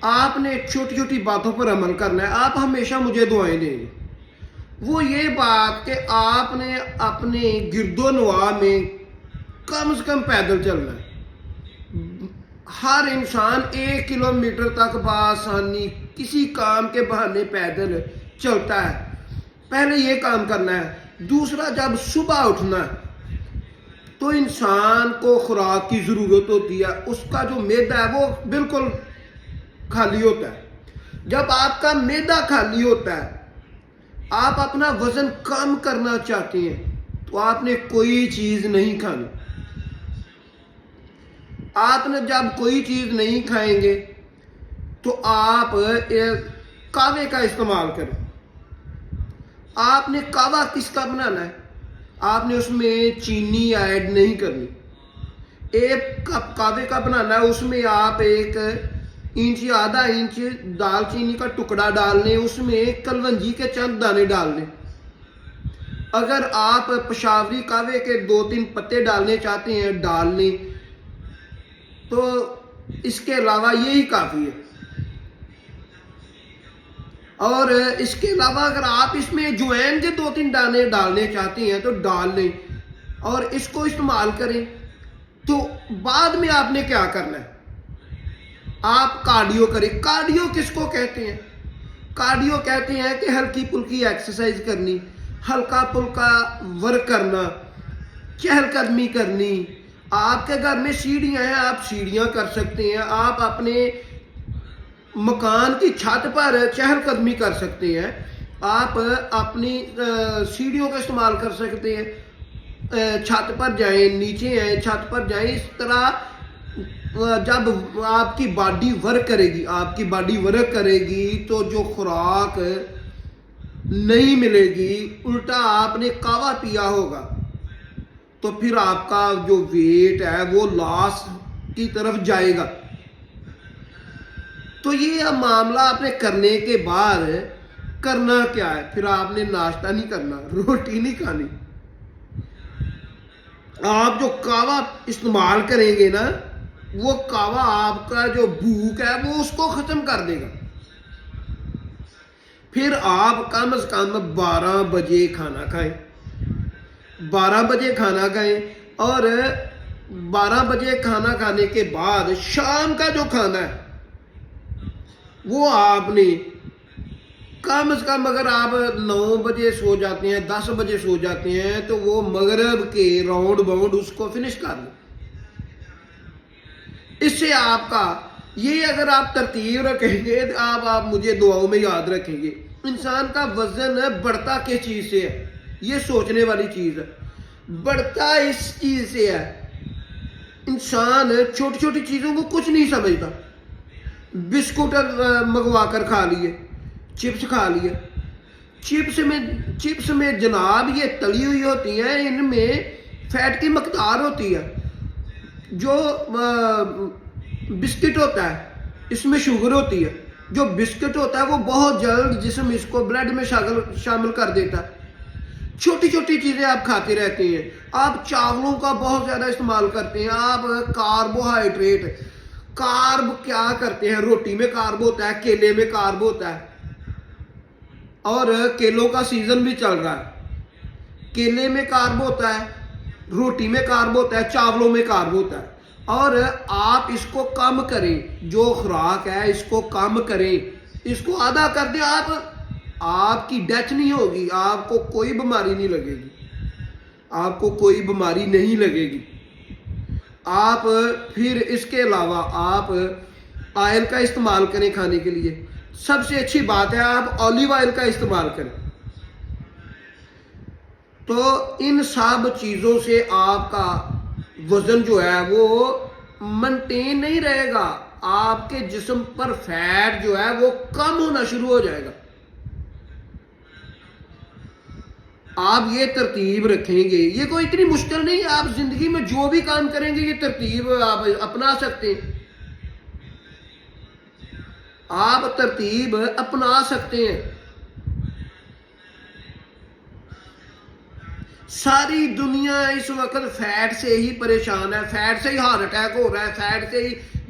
آپ نے چھوٹی چھوٹی باتوں پر عمل کرنا ہے. آپ ہمیشہ مجھے دعائیں دیں گے. وہ یہ بات کہ آپ نے اپنے گرد و نواح میں کم سے کم پیدل چلنا ہے. ہر انسان 1 کلومیٹر تک بآسانی کسی کام کے بہانے پیدل چلتا ہے. پہلے یہ کام کرنا ہے. دوسرا، جب صبح اٹھنا ہے تو انسان کو خوراک کی ضرورت ہوتی ہے. اس کا جو معدہ ہے وہ بالکل خالی ہوتا ہے. جب آپ کا معدہ خالی ہوتا ہے، آپ اپنا وزن کم کرنا چاہتے ہیں، تو آپ نے کوئی چیز نہیں کھانی. آپ نے جب کوئی چیز نہیں کھائیں گے تو آپ کاوے کا استعمال کریں. آپ نے کاوا کس کا بنانا ہے؟ آپ نے اس میں چینی ایڈ نہیں کرنی. 1 کپ کاوے کا بنانا ہے، اس میں آپ 1 انچ یا آدھا انچ دال چینی کا ٹکڑا ڈال لیں. اس میں کلونجی کے چند دانے ڈال لیں. اگر آپ پشاوری کاوے کے 2-3 پتے ڈالنے چاہتے ہیں ڈال لیں. تو اس کے علاوہ یہی کافی ہے. اور اس کے علاوہ اگر آپ اس میں جوائن کے 2-3 دانے ڈالنے چاہتے ہیں تو ڈال لیں اور اس کو استعمال کریں. تو بعد میں آپ نے کیا کرنا ہے؟ آپ کارڈیو کریں. کارڈیو کس کو کہتے ہیں؟ کارڈیو کہتے ہیں کہ ہلکی پھلکی ایکسرسائز کرنی، ہلکا پھلکا ورک کرنا، چہل قدمی کرنی. آپ کے گھر میں سیڑھیاں ہیں، آپ سیڑھیاں کر سکتے ہیں. آپ اپنے مکان کی چھت پر چہل قدمی کر سکتے ہیں. آپ اپنی سیڑھیوں کا استعمال کر سکتے ہیں. چھت پر جائیں، نیچے آئیں، چھت پر جائیں. اس طرح جب آپ کی باڈی ورک کرے گی تو جو خوراک نہیں ملے گی، الٹا آپ نے کاوا پیا ہوگا تو پھر آپ کا جو ویٹ ہے وہ لاس کی طرف جائے گا. تو یہ معاملہ آپ نے کرنے کے بعد کرنا کیا ہے؟ پھر آپ نے ناشتہ نہیں کرنا، روٹی نہیں کھانی. آپ جو کاوا استعمال کریں گے نا، وہ کاوا آپ کا جو بھوک ہے وہ اس کو ختم کر دے گا. پھر آپ کم از کم 12 بجے کھانا کھائیں. 12 بجے کھانا کھائیں اور 12 بجے کھانا کھانے کے بعد شام کا جو کھانا ہے وہ آپ نے کم از کم، اگر آپ 9 بجے سو جاتے ہیں، 10 بجے سو جاتے ہیں، تو وہ مغرب کے راؤنڈ باؤنڈ اس کو فنش کر لیں. اس سے آپ کا یہ، اگر آپ ترتیب رکھیں گے، آپ مجھے دعاؤں میں یاد رکھیں گے. انسان کا وزن بڑھتا کس چیز سے ہے؟ یہ سوچنے والی چیز ہے. بڑھتا اس چیز سے ہے، انسان چھوٹی چھوٹی چیزوں کو کچھ نہیں سمجھتا. بسکٹ منگوا کر کھا لیے، چپس کھا لیے. چپس میں جناب یہ تلی ہوئی ہوتی ہیں، ان میں فیٹ کی مقدار ہوتی ہے. جو بسکٹ ہوتا ہے اس میں شوگر ہوتی ہے. جو بسکٹ ہوتا ہے وہ بہت جلد جسم اس کو بلڈ میں شامل کر دیتا ہے. چھوٹی چھوٹی چیزیں آپ کھاتے رہتے ہیں. آپ چاولوں کا بہت زیادہ استعمال کرتے ہیں. آپ کاربوہائیڈریٹ، کارب کیا کرتے ہیں؟ روٹی میں کارب ہوتا ہے، کیلے میں کارب ہوتا ہے، اور کیلوں کا سیزن بھی چل رہا ہے. کیلے میں کارب ہوتا ہے، روٹی میں کارب ہوتا ہے، چاولوں میں کارب ہوتا ہے. اور آپ اس کو کم کریں. جو خوراک ہے اس کو کم کریں، اس کو آدھا کر دیں. آپ کی ڈیتھ نہیں ہوگی، آپ کو کوئی بیماری نہیں لگے گی، آپ کو کوئی بیماری نہیں لگے گی. آپ پھر اس کے علاوہ آپ آئل کا استعمال کریں کھانے کے لیے. سب سے اچھی بات ہے آپ اولیو آئل کا استعمال کریں. تو ان سب چیزوں سے آپ کا وزن جو ہے وہ مینٹین نہیں رہے گا. آپ کے جسم پر فیٹ جو ہے وہ کم ہونا شروع ہو جائے گا. آپ یہ ترتیب رکھیں گے، یہ کوئی اتنی مشکل نہیں ہے. آپ زندگی میں جو بھی کام کریں گے یہ ترتیب آپ اپنا سکتے ہیں. آپ ترتیب اپنا سکتے ہیں. ساری دنیا اس وقت فیٹ سے ہی پریشان ہے. فیٹ سے ہی ہارٹ اٹیک ہو رہا ہے، فیٹ سے ہی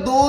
2,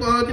5